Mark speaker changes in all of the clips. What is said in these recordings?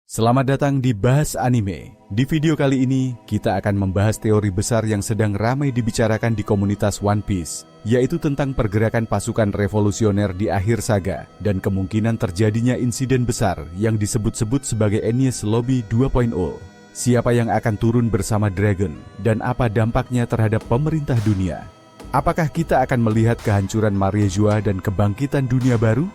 Speaker 1: Selamat datang di Bahas Anime. Di video kali ini, kita akan membahas teori besar yang sedang ramai dibicarakan di komunitas One Piece, yaitu tentang pergerakan pasukan revolusioner di akhir saga dan kemungkinan terjadinya insiden besar yang disebut-sebut sebagai Enies Lobby 2.0. Siapa yang akan turun bersama Dragon dan apa dampaknya terhadap pemerintah dunia? Apakah kita akan melihat kehancuran Mariejoa dan kebangkitan dunia baru?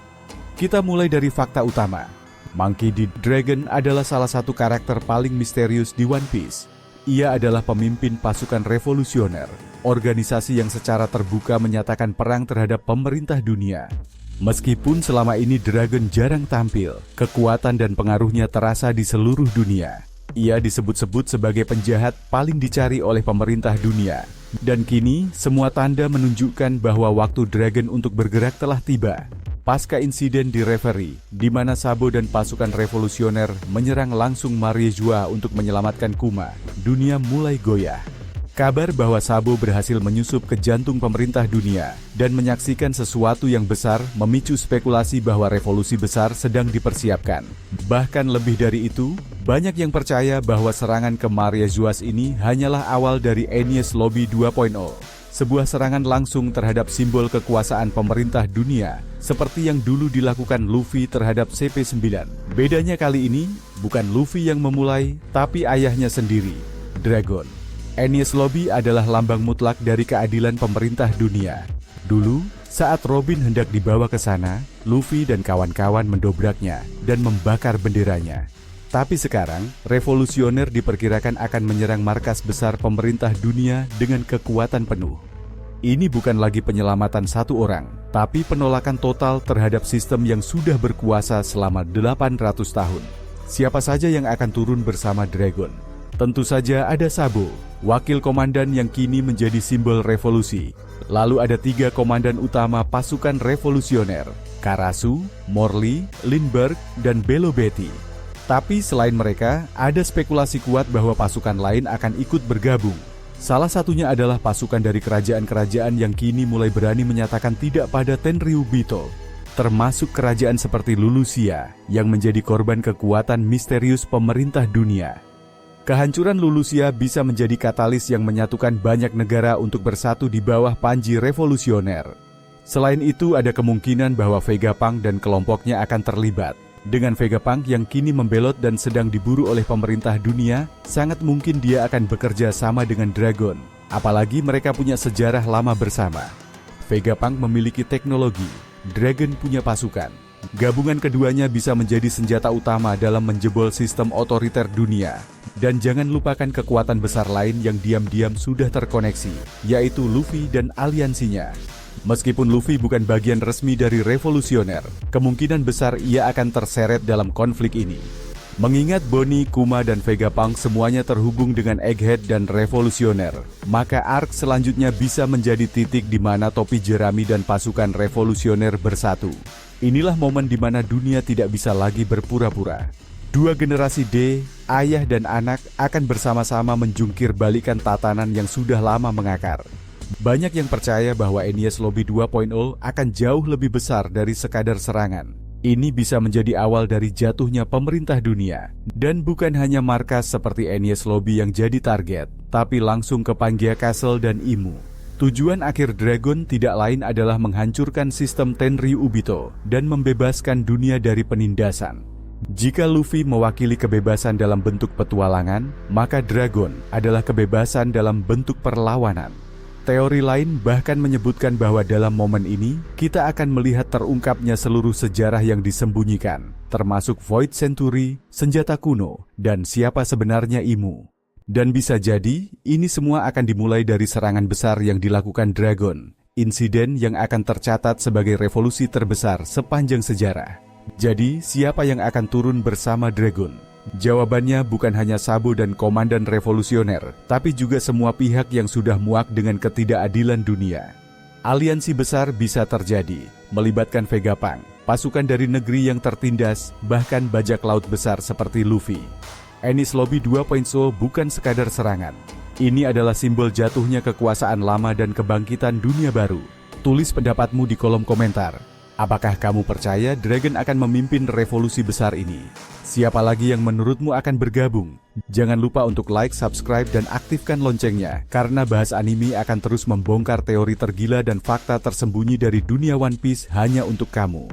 Speaker 1: Kita mulai dari fakta utama. Monkey D. Dragon adalah salah satu karakter paling misterius di One Piece. Ia adalah pemimpin pasukan revolusioner, organisasi yang secara terbuka menyatakan perang terhadap pemerintah dunia. Meskipun selama ini Dragon jarang tampil, kekuatan dan pengaruhnya terasa di seluruh dunia. Ia disebut-sebut sebagai penjahat paling dicari oleh pemerintah dunia. Dan kini, semua tanda menunjukkan bahwa waktu Dragon untuk bergerak telah tiba. Pasca insiden di Reverie, di mana Sabo dan pasukan revolusioner menyerang langsung Mariejoa untuk menyelamatkan Kuma, dunia mulai goyah. Kabar bahwa Sabo berhasil menyusup ke jantung pemerintah dunia dan menyaksikan sesuatu yang besar memicu spekulasi bahwa revolusi besar sedang dipersiapkan. Bahkan lebih dari itu, banyak yang percaya bahwa serangan ke Mariejoa ini hanyalah awal dari Enies Lobby 2.0. Sebuah serangan langsung terhadap simbol kekuasaan pemerintah dunia, seperti yang dulu dilakukan Luffy terhadap CP9. Bedanya kali ini, bukan Luffy yang memulai, tapi ayahnya sendiri, Dragon. Enies Lobby adalah lambang mutlak dari keadilan pemerintah dunia. Dulu, saat Robin hendak dibawa ke sana, Luffy dan kawan-kawan mendobraknya dan membakar benderanya. Tapi sekarang, revolusioner diperkirakan akan menyerang markas besar pemerintah dunia dengan kekuatan penuh. Ini bukan lagi penyelamatan satu orang, tapi penolakan total terhadap sistem yang sudah berkuasa selama 800 tahun. Siapa saja yang akan turun bersama Dragon? Tentu saja ada Sabo, wakil komandan yang kini menjadi simbol revolusi. Lalu ada 3 komandan utama pasukan revolusioner, Karasu, Morley, Lindbergh, dan Belo Betty. Tapi selain mereka, ada spekulasi kuat bahwa pasukan lain akan ikut bergabung. Salah satunya adalah pasukan dari kerajaan-kerajaan yang kini mulai berani menyatakan tidak pada Tenryubito, termasuk kerajaan seperti Lulusia yang menjadi korban kekuatan misterius pemerintah dunia. Kehancuran Lulusia bisa menjadi katalis yang menyatukan banyak negara untuk bersatu di bawah panji revolusioner. Selain itu, ada kemungkinan bahwa Vegapunk dan kelompoknya akan terlibat. Dengan Vegapunk yang kini membelot dan sedang diburu oleh pemerintah dunia, sangat mungkin dia akan bekerja sama dengan Dragon. Apalagi mereka punya sejarah lama bersama. Vegapunk memiliki teknologi, Dragon punya pasukan. Gabungan keduanya bisa menjadi senjata utama dalam menjebol sistem otoriter dunia. Dan jangan lupakan kekuatan besar lain yang diam-diam sudah terkoneksi, yaitu Luffy dan aliansinya. Meskipun Luffy bukan bagian resmi dari revolusioner, kemungkinan besar ia akan terseret dalam konflik ini. Mengingat Bonnie, Kuma, dan Vegapunk semuanya terhubung dengan Egghead dan revolusioner, maka arc selanjutnya bisa menjadi titik di mana topi jerami dan pasukan revolusioner bersatu. Inilah momen di mana dunia tidak bisa lagi berpura-pura. 2 generasi D, ayah dan anak, akan bersama-sama menjungkir balikan tatanan yang sudah lama mengakar. Banyak yang percaya bahwa Enies Lobby 2.0 akan jauh lebih besar dari sekadar serangan. Ini bisa menjadi awal dari jatuhnya pemerintah dunia. Dan bukan hanya markas seperti Enies Lobby yang jadi target, tapi langsung ke Pangaea Castle dan Imu. Tujuan akhir Dragon tidak lain adalah menghancurkan sistem Tenryubito dan membebaskan dunia dari penindasan. Jika Luffy mewakili kebebasan dalam bentuk petualangan, maka Dragon adalah kebebasan dalam bentuk perlawanan. Teori lain bahkan menyebutkan bahwa dalam momen ini, kita akan melihat terungkapnya seluruh sejarah yang disembunyikan, termasuk Void Century, senjata kuno, dan siapa sebenarnya Imu. Dan bisa jadi, ini semua akan dimulai dari serangan besar yang dilakukan Dragon, insiden yang akan tercatat sebagai revolusi terbesar sepanjang sejarah. Jadi, siapa yang akan turun bersama Dragon? Jawabannya bukan hanya Sabo dan komandan revolusioner, tapi juga semua pihak yang sudah muak dengan ketidakadilan dunia. Aliansi besar bisa terjadi, melibatkan Vegapunk, pasukan dari negeri yang tertindas, bahkan bajak laut besar seperti Luffy. Enies Lobby 2.0 bukan sekadar serangan. Ini adalah simbol jatuhnya kekuasaan lama dan kebangkitan dunia baru. Tulis pendapatmu di kolom komentar. Apakah kamu percaya Dragon akan memimpin revolusi besar ini? Siapa lagi yang menurutmu akan bergabung? Jangan lupa untuk like, subscribe, dan aktifkan loncengnya, karena Bahas Anime akan terus membongkar teori tergila dan fakta tersembunyi dari dunia One Piece hanya untuk kamu.